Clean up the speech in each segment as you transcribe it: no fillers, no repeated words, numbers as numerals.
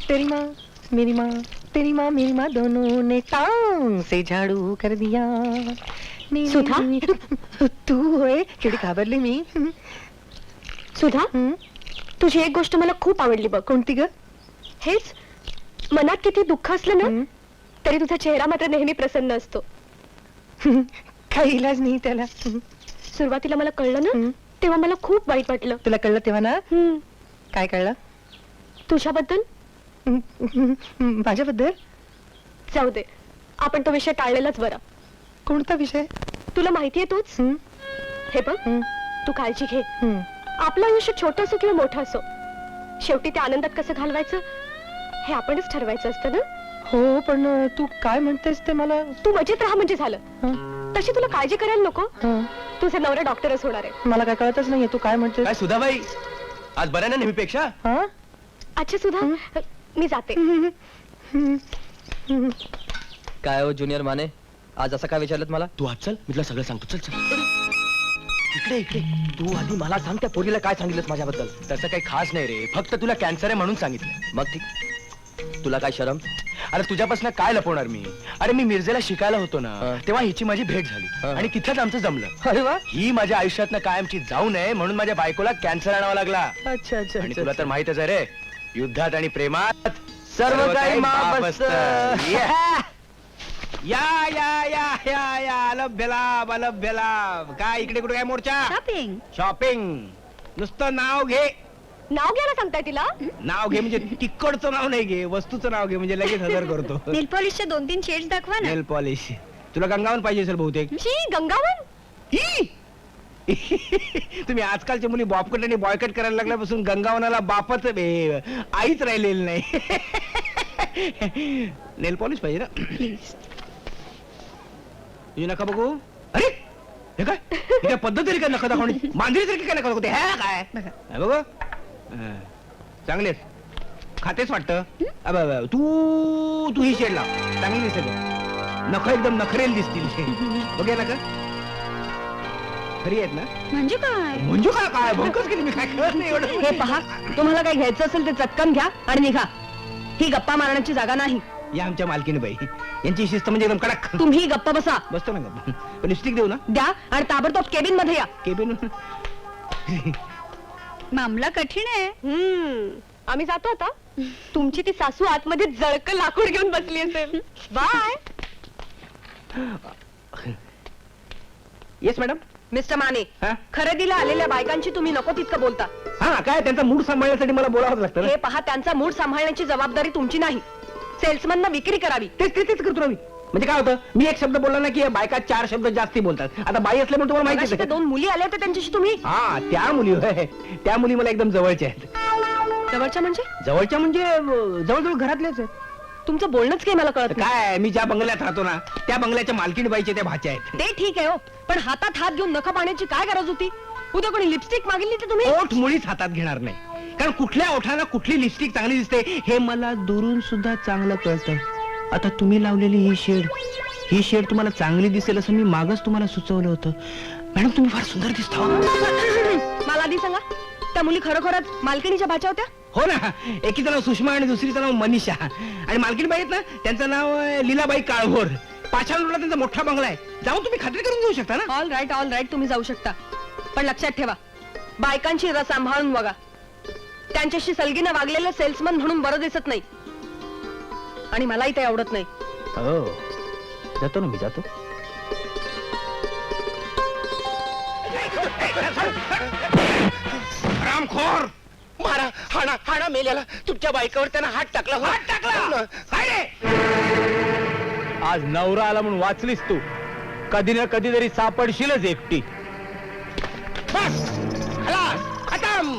तेरी माँ मेरी माँ, तेरी माँ मेरी माँ, दोनों ने टांग से झाडू कर दिया. सुधा? तू होय, केवढी घाबरली मी. सुधा, तुझी एक गोष्ट मला खूप आवडली बघ. कोणती ग? हेच, मनात किती दुःख असलं ना तरी तुझा चेहरा मात्र नेहमी प्रसन्न असतो. काही इलाज नाही त्याला. सुरुवातीला मला कळलं ना तेव्हा मला खूप वाईट वाटलं. तुला कळलं तेव्हा ना? काय कळलं? तुझ्याबद्दल. माझ्याबद्दल? जाऊ दे, आपण तो विषय टाळलेलाच बरा. कोणता विषय? तुला माहितीये तूच. हे बघ, तू काळजी घे. आपलं आयुष्य छोटं असो किंवा मोठं असो, शेवटी त्या आनंदात कसं घालवायचं हे आपणच ठरवायचं असतं ना. हो, पण तू काय म्हणतेस ते मला. तू मजेत राहा म्हणजे झालं. तशी तुला काळजी करायला नको. तुझे नवरा डॉक्टरच होणार आहे. मला काय कळतच नाहीये तू काय म्हणतेस. काय सुधाबाई, आज बऱ्या ना नेहमीपेक्षा? अच्छा सुधा, मी जाते. काय हो ज्युनियर माने, आज असं काय विचारलं मला? तू आज चल, मी तुला सगळं सांगतो. चल चल इकडे इकडे. तू आधी मला सांग, त्या पोरीला काय सांगितलंस माझ्याबद्दल? तसं काही खास नाही रे, फक्त तुला कॅन्सर आहे म्हणून सांगितलं. मग ठीक, तुला काय शरम? अरे तुझ्यापासून काय लपवणार मी? अरे मी मिरजेला शिकायला होतो ना, तेव्हा हिची माझी भेट झाली आणि तिथंच आमचं जमलं. अरे वा. ही माझ्या आयुष्यातनं कायमची जाऊ नये म्हणून माझ्या बायकोला कॅन्सर आणावा लागला. अच्छा अच्छा. आणि तुला तर माहितच आहे रे, युद्धात आणि प्रेमात सर्व काही माफ माफ असतं. असतं. या या या या या अलभ्य लाभ, अलभ्य लाभ. काय इकडे कुठे काय मोर्चा? शॉपिंग. शॉपिंग. नुसतं नाव घे. नाव घ्यायला सांगताय तिला? नाव घे म्हणजे तिकडचं नाव नाही घे, वस्तूचं नाव घे म्हणजे लगेच हजर करतो. नेल पॉलिशचे 2-3 शेड्स दाखवा ना. नेल पॉलिश. तुला गंगावन पाहिजे असेल बहुतेक. शी, गंगावन. ई! तुम्ही आजकालच्या मुली बॉबकट आणि बॉयकट करायला लागल्यापासून गंगावनाला बापच आईच राहिलेली नाही. नेल पॉलिश पाहिजे ना प्लीज. तुझी नका बघू. अरे हे काय, हे काय पद्धत तरी काय नका दाखवणी? मांजरी तरी काय नका दाखवते? हे काय हे बघ. चांगलेस खातेच वाटतं. तू तू ही शेड लाव, चांगली दिसेल. नख एकदम नखरेल दिसतील. बघूया नका खरी आहेत ना? म्हणजे काय? म्हणजे काय काय भंकच केली मी, काय कळत नाही एवढं. हे पहा, तुम्हाला काय घ्यायचं असेल ते चटकन घ्या आणि निघा. ही गप्पा मारण्याची जागा नाही. या आमच्या मालकीने बाई, यांची शिस्त म्हणजे एकदम कडक. तुम्ही गप्पा बसा. बसतो ना गप्प. लिपस्टिक देऊ ना? द्या आणि ताबडतोब केबिन मध्ये या. केबिन. मामला कठीण आहे. आम्ही जातो आता. तुमची ती सासू आतमध्ये जळक लाकूड घेऊन बसली असेल. Bye. Yes madam. Mister Mane, हा? खरेदीला आलेल्या बायकांची तुम्ही नको तितकं बोलता. हा काय, त्यांचा मूड सांभाळण्यासाठी मला बोलावं लागतं ना. हे पहा, त्यांचा मूड सांभाळण्याची जबाबदारी तुमची नाही. सेल्समनना विक्री करावी. तेच करतो ना मी. म्हणजे काय होतं, मी एक शब्द बोलला ना की बायका 4 शब्द जास्ती बोलतात. आता बाई असल्यामुळे तुम्हाला माहिती मगाशी त्या 2 मुली आल्या होत्या त्यांच्याशी तुम्ही. हा त्या मुली होय, त्या मुली मला एकदम जवळच्या आहेत. जवळच्या म्हणजे? जवळच्या म्हणजे जवळजवळ घरातल्याच आहेत. तुमचं बोलणंच काही मला कळत नाही. काय, मी ज्या बंगल्यात राहतो ना त्या बंगल्याच्या मालकीण बाईच्या त्या भाच्या आहेत. ते ठीक आहे हो, पण हातात हात घेऊन नखा पाण्याची काय गरज होती? उद्या कोणी लिपस्टिक मागितली तर तुम्ही? ओठ मुळीच हातात घेणार नाही, कारण कुठल्या ओठाला कुठली लिपस्टिक चांगली दिसते हे मला दुरून सुद्धा चांगलं कळतं. आता तुम्ही लावलेली ही शेड तुम्हाला चांगली दिसेल असं मी मागच तुम्हाला सुचवलं होतं. मॅडम तुम्ही फार सुंदर दिसता. मला आधी सांगा, त्या मुली खरोखरच मालकिणीच्या भाच्या होत्या? हो ना, एकीचं नाव सुषमा आणि दुसरीचं नाव मनीषा. आणि मालकीण बाई आहेत ना, त्यांचं नाव लीलाबाई काळभोर. पाषाण रोडला त्यांचा मोठा बंगला आहे. जाऊन तुम्ही खात्री करून घेऊ शकता ना. ऑल राईट, तुम्ही जाऊ शकता, पण लक्षात ठेवा, बायकांची रस सांभाळून बघा. त्यांच्याशी सलगीनं वागलेलं सेल्समन म्हणून बरं दिसत नाही, आणि मलाही ते आवडत नाही. हो, जातो ना मी, जातो. रामखोर मारा, हाणा मेल्याला. तुमच्या बायकावर त्यानं हात टाकला. हात टाकला? काय रे? आज नवरा आला म्हणून वाचलीस तू. कधी ना कधी तरी सापडशीलच एकटी. बस खलास, खतम.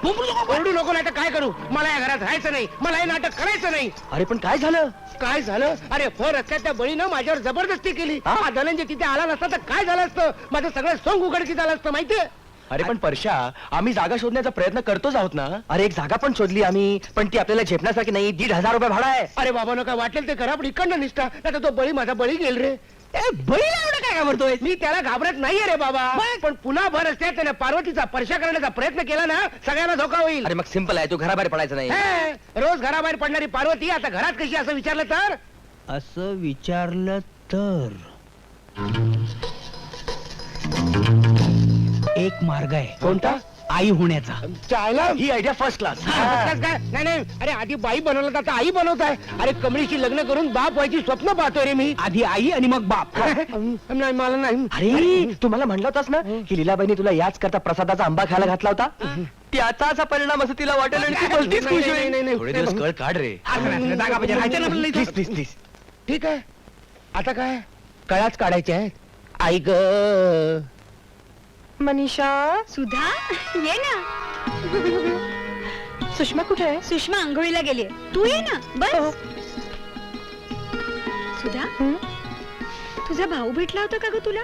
ओरडू नको, नाही तर काय करू. मला या घरात राहायचं नाही, मला हे नाटक करायचं नाही. अरे पण काय झालं? काय झालं? अरे फर रस्त्यात त्या बळीनं माझ्यावर जबरदस्ती केली. हा धनंजय तिथे आला नसता तर काय झालं असतं? माझं सगळं सोंग उघडकीस झालं असतं माहितीये. अरे पण परशा, आम्ही जागा शोधण्याचा प्रयत्न करतोच आहोत ना. अरे एक जागा पण शोधली आम्ही, पण ती आपल्याला झेपण्यासारखी नाही. 1,500 रुपये भाडा आहे. अरे बाबा, काय वाटेल ते करा, पण इकडनं निष्ठा, नाही तो बळी माझा बळी गेल रे. बळीला एवढं काय घाबरतोय? मी त्याला घाबरत नाहीये रे बाबा, पण पुन्हा भर असते त्याने पार्वतीचा स्पर्श करण्याचा प्रयत्न केला ना, सगळ्यांना धोका होईल. अरे मग सिंपल आहे, तू घराबाहेर पडायचं नाही. हे, रोज घराबाहेर पडणारी पार्वती आता घरात कशी असं विचारलं तर? असं विचारलं तर एक मार्ग आहे. कोणता? आई होण्याचा. चायला ही आयडिया फर्स्ट क्लास. नाही नाही, अरे आधी बाई बनवलं तर आता आई बनवताय. अरे कमळीशी लग्न करून बाप व्हायची स्वप्न पाहतोय रे मी. आधी आई आणि मग बाप. नाही मला नाही. अरे तू मला म्हणलं होतास ना की लीलाबाईने तुला याच करता प्रसादाचा आंबा खायला घातला होता. त्याचाच हा परिणाम असं तिला वाटेल आणि ती भलतीच खुश होईल. थोडे दिवस कळ काढ रे. जागा पाहिजे, राहायचं ना आपल्याला इथं. Please please. ठीक आहे, आता काय कळाच काढायचे आहेत. आई ग मनीषा, सुधा ये ना. सुषमा कुठे आहे? सुषमा आंघोळीला गेलीये, तू ये ना बस. सुधा, तुझा भाऊ भेटला होता का ग तुला?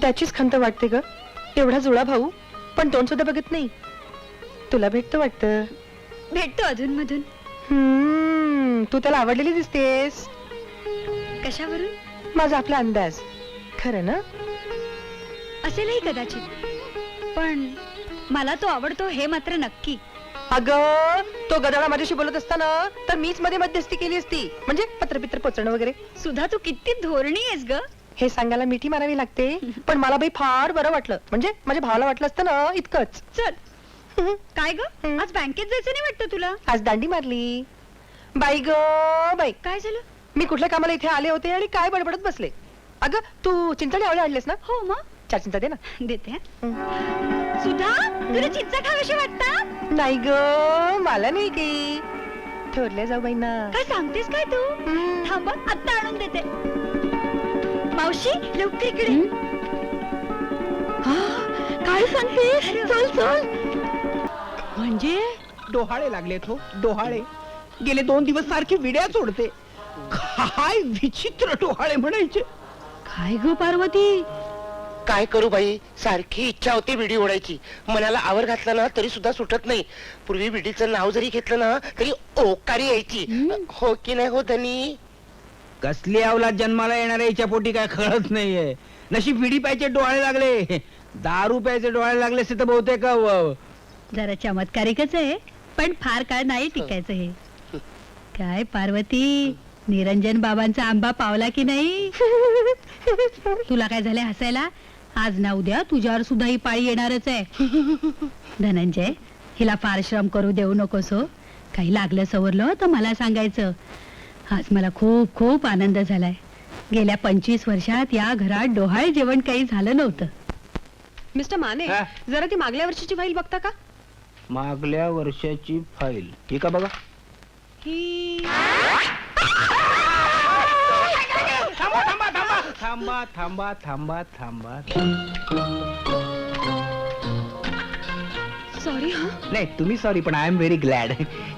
त्याचीच खंत वाटते ग. एवढा जुळा भाऊ पण तोंड सुद्धा बघत नाही. तुला भेटतो वाटतं. भेटतो अधून मधून. तू त्याला आवडलेली दिसतेस. कशावरून? माझा आपला अंदाज. खरं ना? असेलही कदाचित, पण मला तो आवडतो हे मात्र नक्की. अगं, तो गदाळा माझ्याशी बोलत असताना तर मीच मध्ये मध्यस्थी केली असती, म्हणजे पत्रपित्र पोचणं वगैरे. सुधा तू किती धोरणी आहेस ग. हे सांगायला मिठी मारावी लागते, पण मला बाई फार बरं वाटलं. म्हणजे माझ्या भावाला वाटलं असतं ना इतकंच. चल. काय ग, आज बँकेत जायचं नाही वाटतं तुला? आज दांडी मारली. बाई ग बाई, काय झालं? मी कुठल्या कामाला इथे आले होते आणि काय बडबडत बसले. अगं, तू चिंचणी आवळे आणलेस ना? हो मग 4 चिंचा दे ना. देते हा. सुधा, तुला चिंचा खावीशी वाटतात? नाही ग, मला नाही की ठरल्या जाऊ बाईंना. काय सांगतेस काय तू? थांब हं, आत्ता आणून देते. मावशी लवकर इकडे. काय सांगतेस? चल चल. म्हणजे डोहाळे लागले तो डोहाळे. गेले 2 दिवस सारखी विड्या सोडते. काय विचित्र डोहाळे म्हणायचे. काय ग पार्वती, काय करू बाई, सारखी इच्छा होती विडी ओढायची. मनाला आवर घातला ना तरी सुद्धा सुटत नाही. पूर्वी विडीचं नाव जरी घेतलं ना तरी ओकारी यायची. हो की नाही हो धनी? कसली अवलाद जन्माला येणाऱ्या हिच्या पोटी काय कळत नाहीये. नशीब विडी प्यायचे डोहाळे लागले. 10 प्यायचे डोहाळे लागले असते तर बहुतेक जरा चमत्कारिकच आहे, पण फार काळ नाही टिकायचं हे. काय पार्वती, निरंजन बाबांचा आंबा पावला की नाही? तुला काय झालंय हसायला? आज ना उद्या तुझ्यावर सुद्धा ही पाळी येणारच आहे. धनंजय, हिला फार श्रम करू देऊ नकोस हो. काही लागलं सवरलं तर मला सांगायचं. आज मला खूप खूप आनंद झालाय. गेल्या 25 वर्षात या घरात डोहाळे जेवण काही झालं नव्हतं. मिस्टर माने, हा? जरा ती मागल्या वर्षीची फाईल बघता का? मागल्या वर्षाची फाईल ही का बघा. थांबा थांबा थांबा थांबा थांबा. सॉरी हा. नाही तुम्ही सॉरी, पण आय एम व्हेरी ग्लॅड.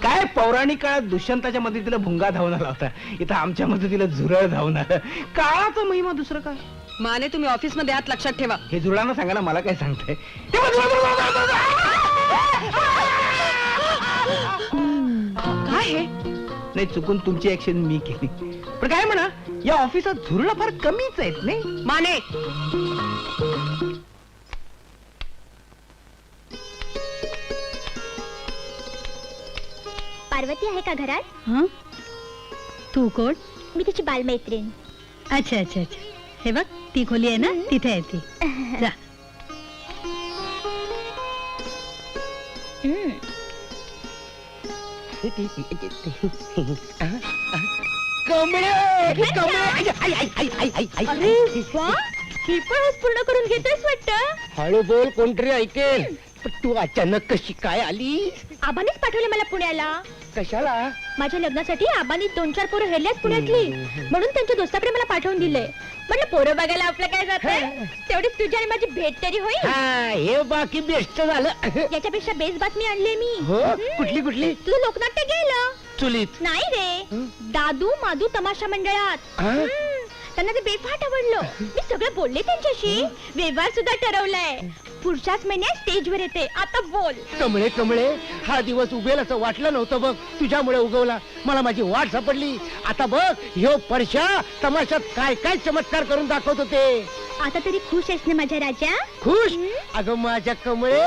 काय पौराणिक काळात दुष्यंताच्या मदतीला भुंगा धावून आला होता, इथं आमच्या मदतीला झुरळ धावून आलं. काळाचा महिमा दुसरं काय. माने, तुम्ही ऑफिस मध्ये आहात, लक्षात ठेवा. हे जुळांना सांगा ना, मला काय सांगताय. काय हे? नाही, चुकून तुमची ऍक्शन मी केली. पण काय म्हणा, या ऑफिसात झुरळ फार कमीच आहेत नाही. माने, पार्वती आहे का घरात? तू कोण? मी तिची बालमैत्रीण. अच्छा अच्छा अच्छा. हे बघ, ती खोली आहे ना, तिथे आहे ती. जा. ही पण पूर्ण करून घेतेस वाटतं. हळू बोल, कोणतरी ऐकेल. पण तू अचानक कशी काय आली? आबानेच पाठवले मला पुण्याला. कशाला? माझ्या लग्नासाठी आबांनी 2-4 पोरं हेरल्याच पुण्यातली, म्हणून त्यांच्या दोस्ताकडे मला पाठवून दिले. म्हणलं पोरं बघायला आपलं काय जातंय, तेवढीच तुझी आणि माझी भेट तरी होईल. हा, हे बाकी बेस्ट झालं. याच्यापेक्षा बेस्ट बातमी आणली मी. हो, कुठली कुठली? तुझं लोकनाट्य गेलं. चुलीत? नाही रे, दादू मादू तमाशा मंडळात. हा? त्यांना ते बेफाट आवडलं. मी सगळं बोलले त्यांच्याशी, व्यवहार सुद्धा ठरवलाय. पुढच्याच महिन्यात स्टेजवर येते. आता बोल. कमळे कमळे, हा दिवस उगेल असं वाटलं नव्हतं बघ, तुझ्यामुळे उगवला. मला माझी वाट सापडली. आता बघ, ह्यो परशा तमाशात काय काय चमत्कार करून दाखवत होते. आता तरी खुश आहेस ना माझ्या राजा? खुश? अगं माझ्या कमळे,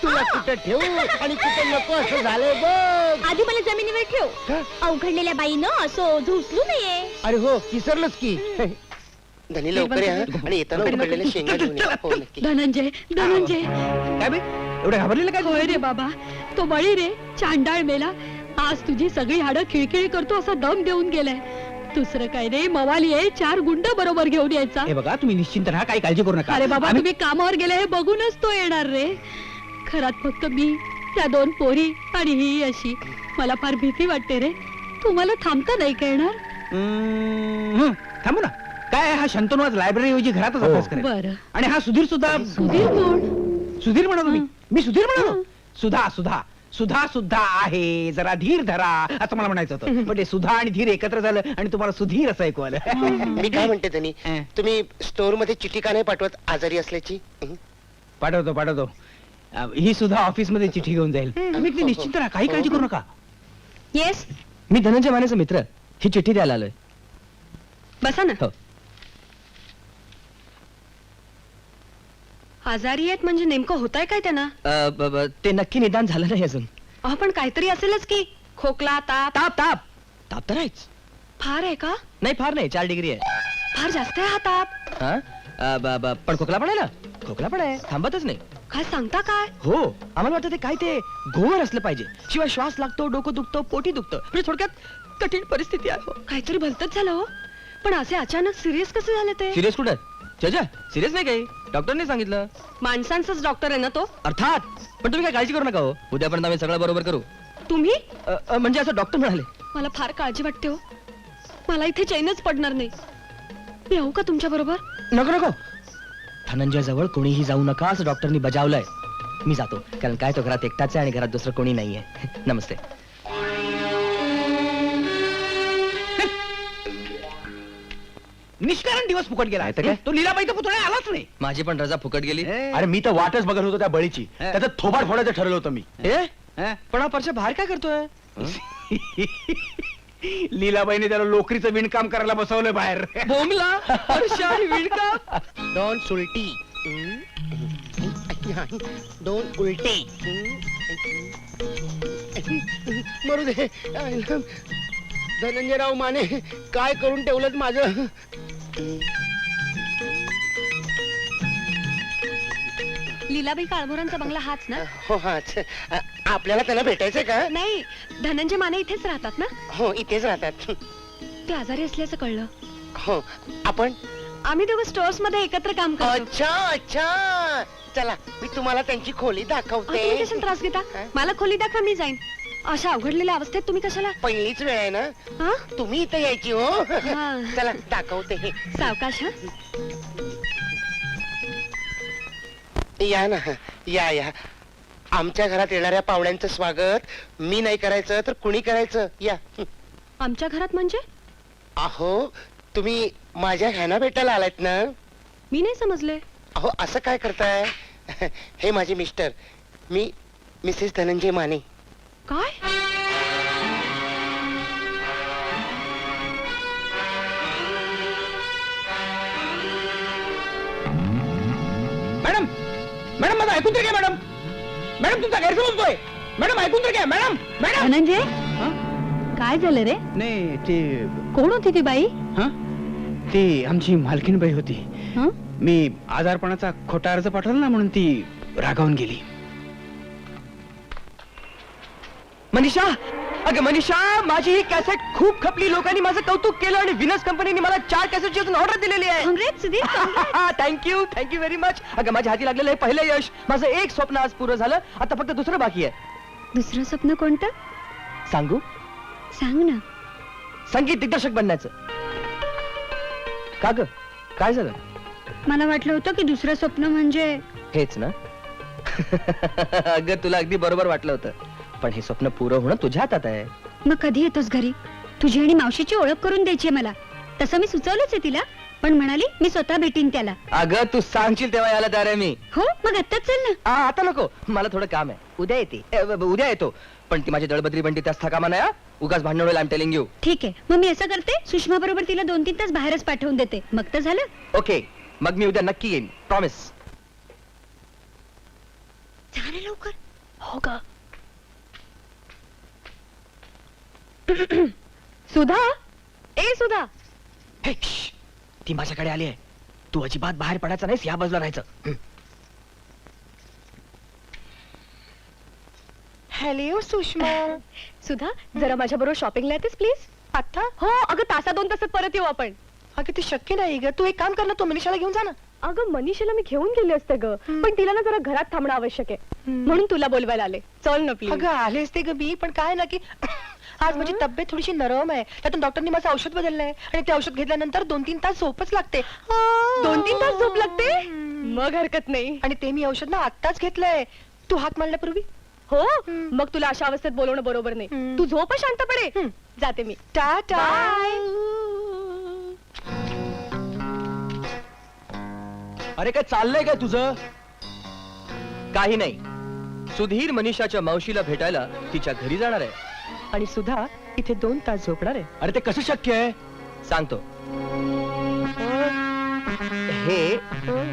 तुला कुठं ठेवू आणि कुठं नको असं झालंय बघ. आधी मला जमिनीवर ठेव. का? अवघडलेल्या बाईनं असं झुसलू नये. अरे हो, विसरलोच की. धनी लवकर या आणि येताना उकडलेल्या शेंगा घेऊन या. हो नक्की. धनंजय धनंजय काय बे एवढं घाबरलेलं काय होय रे बाबा, तो बळी रे चांडाळ मेला. आज तुझी सगळी हाडं खिळखिळी करतो असा दम देऊन गेलाय. दुसरं काय रे, मवाली आहे, 4 गुंड बरोबर घेऊन यायचा. हे बघा तुम्ही निश्चिंत राहा, काही काळजी करू नका. अरे बाबा, आम्ही- तुम्ही कामावर गेले हे बघूनच तो येणार रे. घरात फक्त मी, त्या 2 पोरी आणि ही अशी. मला फार भीती वाटते रे. तुम्हाला थांबता नाही का येणार? थांबू ना. काय हा शंतनू आज लायब्ररी ऐवजी घरातच अभ्यास करेल. बरं. आणि हा सुधीर सुद्धा सुधीर कोण? सुधीर म्हणालो मी. हं. मी सुधीर म्हणालो. हं. सुधा सुधा सुधा सुद्धा आहे, जरा धीर धरा असं मला म्हणायचं होतं. पण ते सुधा आणि धीर एकत्र झालं आणि तुम्हाला सुधीर असं ऐकू आलं. मी काय म्हणते धनी, हं. तुम्ही स्टोअर मध्ये चिठी का नाही पाठवत आजारी असल्याची? पाठवतो पाठवतो. ही सुद्धा ऑफिस मध्ये चिठी घेऊन जाईल. तुम्ही इथे निश्चिंत राहा, काही काळजी करू नका. येस, मी धनंजय मानेचा मित्र, ही चिठ्ठी द्यायला आलोय. बसा ना. हो. आजारी आहेत म्हणजे नेमकं होतंय काय त्यांना? ते नक्की निदान झालं नाही अजून. अहो पण काहीतरी असेलच की. खोकला, ताप. ताप ताप ताप तर आहेच. फार आहे का? नाही फार नाही, 4 डिग्री आहे. फार जास्त आहे हा ताप. हा? पण खोकला पण आहे ना. खोकला पण आहे, थांबतच नाही. काय सांगता काय? हो, आम्हाला वाटतं ते काय ते घोर असलं पाहिजे. शिवाय श्वास लागतो, डोकं दुखतं, पोटी दुखतं. म्हणजे थोडक्यात कठीण परिस्थिती आहे. काहीतरी भलतच झालं हो. पण असे अचानक सिरियस कसे झाले ते? सिरियस कुठं? जजा सिरियस नाही काही, डॉक्टरने सांगितलं. माणसांचाच डॉक्टर आहे ना तो? अर्थात. पण तुम्ही काय काळजी करू नका हो, उद्यापर्यंत आम्ही सगळं बरोबर करू. तुम्ही? म्हणजे असं डॉक्टर म्हणाले. मला फार काळजी वाटते हो. मला इथे चैनच पडणार नाही. मी येऊ का तुमच्या बरोबर? नको नको, धनंजय जवळ कोणीही जाऊ नका असं डॉक्टरनी बजावलंय. मी जातो, कारण काय तो घरात एकटाच आहे आणि घरात दुसरं कोणी नाहीये. नमस्ते. निष्कारण दिवस फुकट गेला. तर काय? तो लीलाबाईचा पुतळा आलाच नाही. माझी पण रजा फुकट गेली. अरे मी तर वाटच बघत होतो त्या बळीची. त्याचं थोबाड फोडायचं ठरवलं होतं मी. पण हा परशा बाहेर काय करतोय? लीलाबाईने त्याला लोकरीचं विणकाम करायला बसवलंय बाहेर. बोंबला परशा आणि विणकाम. दोन सुलटी, दोन उलटी. मरू दे. धनंजयराव माने, काय करून ठेवलं माझं. लीलाबाई काळभोरांचा बंगला हाच ना? हो हाच. आपल्याला त्यांना भेटायचंय का? नाही, धनंजय माने इथेच राहतात ना? हो इथेच राहतात. ते आजारी असल्याचं कळलं. हो. आपण? आम्ही दोघं स्टोअर्स मध्ये एकत्र काम करतो. अच्छा अच्छा, चला मी तुम्हाला त्यांची खोली अहो, तुम्ही दाखवते. कशाला त्रास घेता? हा? मला खोली दाखवा, मी जाईन. अशा अवघडलेल्या अवस्थेत तुम्ही कशाला? पहिलीच वेळ आहे ना, हा? तुम्ही इथे यायची हो. हा. चला दाखवते. सावकाश हा. या ना, या या. आमच्या घरात येणाऱ्या पाहुण्यांचं स्वागत मी नाही करायचं तर कुणी करायचं? या. आमच्या घरात म्हणजे? अहो तुम्ही माझ्या ह्याना भेटायला आलात ना. मी नाही समजले. अहो असं काय करताय? हे माझे मिस्टर, मी मिसेस धनंजय माने. काय? मॅडम मॅडम माझं ऐकून तर घ्या. मॅडम मॅडम तुमचा गैरसमज होतोय. मॅडम ऐकून तर घ्या. Madam madam. धनंजय काय झालं रे? नाही ते कोण होती ती बाई? ती आमची मालकीनबाई होती. हं? मी आजारपणाचा खोटा अर्ज पाठवला ना म्हणून ती रागावून गेली. मनीषा, अगं मनीषा, माझी ही कॅसेट खूप खपली. लोकांनी माझं कौतुक केलं आणि विनस कंपनीने मला 4 कॅसेटची अजून ऑर्डर दिलेली आहे. Congress Sudhir, thank you thank you very much. अगं माझ्या हाती लागलेलं हे पहिलं यश. माझं एक स्वप्न आज पूर्ण झालं. आता फक्त दुसरं बाकी आहे. दुसरं स्वप्न कोणतं? सांगू? सांग ना. संगीत दिग्दर्शक बनण्याचं. का ग, काय झालं? मला वाटलं होतं की दुसरं स्वप्न म्हणजे हेच ना. अगं तुला अगदी बरोबर वाटलं होतं, पण हे स्वप्न पुरं होणं तुझ्या हातात आहे. मग कधी येतोस घरी? तुझी आणि मावशीची ओळख करून द्यायची मला. तसं मी सुचवलंच आहे तिला. पण म्हणाली मी स्वतः भेटीन त्याला. अगं तू सांगशील तेव्हा यायला तयार आहे मी. हो मग आत्ताच चल ना. आता नको, मला थोडं काम आहे. उद्या येते उद्या येतो. पण ती माझी दळबद्री बंटी त्याच थकामा नाही. उगाच भांडण होईल. I am telling you. ठीक आहे मग मी असं करते, सुषमा बरोबर तिला 2-3 तास बाहेरच पाठवून देते, मग तर झालं. ओके, मग मी उद्या नक्की येईन. प्रॉमिस. झालं लवकर. हो का सुधा, ए सुधा, हे, श्श. ती माझ्याकडे आली आहे. तू अजिबात बाहेर पडायचं नाहीस, या बाजूला राहायचं. हॅलो सुषमा. सुधा जरा माझ्या बरोबर शॉपिंगला येतेस प्लीज. आता हो अगं तासा 2 तासात परत येऊ आपण. अगं ते शक्य नाही ग. तू एक काम कर ना, तू मनीषाला घेऊन जा ना. अगं मनीषाला मी घेऊन गेले असते ग, पण तिला ना जरा घरात थांबणं आवश्यक आहे, म्हणून तुला बोलवायला आले. चल ना प्लीज. अगं आले असते ग मी, पण काय ना की आज माझी तब्येत थोडीशी नरम आहे. त्यातून डॉक्टरनी माझं औषध बदललंय आणि ते औषध घेतल्यानंतर 2-3 तास झोपच लागते. 2-3 तास झोप लागते? मग हरकत नाही. आणि ते मी औषध ना आत्ताच घेतलंय. तू हात मारल्यापूर्वी. हो मग तुला अशा अवस्थेत बोलवणं बरोबर नाही. तू झोप शांतपणे. जाते मी. टाटा. अरे काय चाललंय काय तुझं? काही नाही. सुधीर मनीषाच्या मावशीला भेटायला तिच्या घरी जाणार आहे. आणि सुधा इथे 2 तास झोपणार आहे. अरे ते कसं शक्य आहे? सांगतो. हे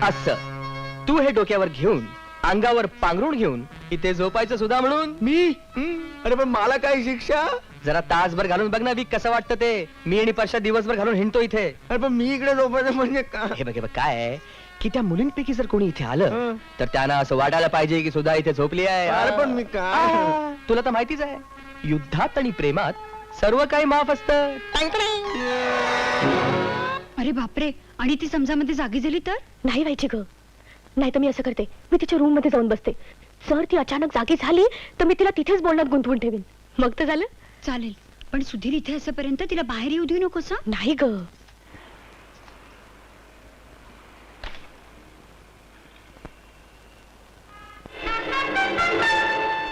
असं तू हे डोक्यावर घेऊन, अंगावर पांघरून घेऊन इथे झोपायचं सुद्धा म्हणून. मी अरे पण मला काय शिक्षा? जरा तासभर घालून बघ ना वीक कसं वाटतं ते. मी आणि परशा दिवसभर घालून हिंडतो इथे. अरे पण मी इकडे झोपायचं म्हणजे का? हे बघ काय आहे की त्या मुलींपैकी जर कोणी इथे आलं तर त्यांना असं वाटायला पाहिजे की सुद्धा इथे झोपली आहे. अरे पण मी काय? तुला तर माहितीच आहे, युद्धात आणि प्रेमात सर्व काही माफ असतं. अरे बापरे, आणि ती समजामध्ये जागी झाली तर? नाही व्हायची ग. नाही तर मी असं करते, मी तिच्या रूम मध्ये जाऊन बसते. जर ती अचानक जागी झाली तर मी तिला तिथेच बोलण्यात गुंतवून ठेवीन. मग तर झालं. चालेल, पण सुधीर इथे असेपर्यंत तिला बाहेर येऊ देऊ नकोस हं? नाही ग.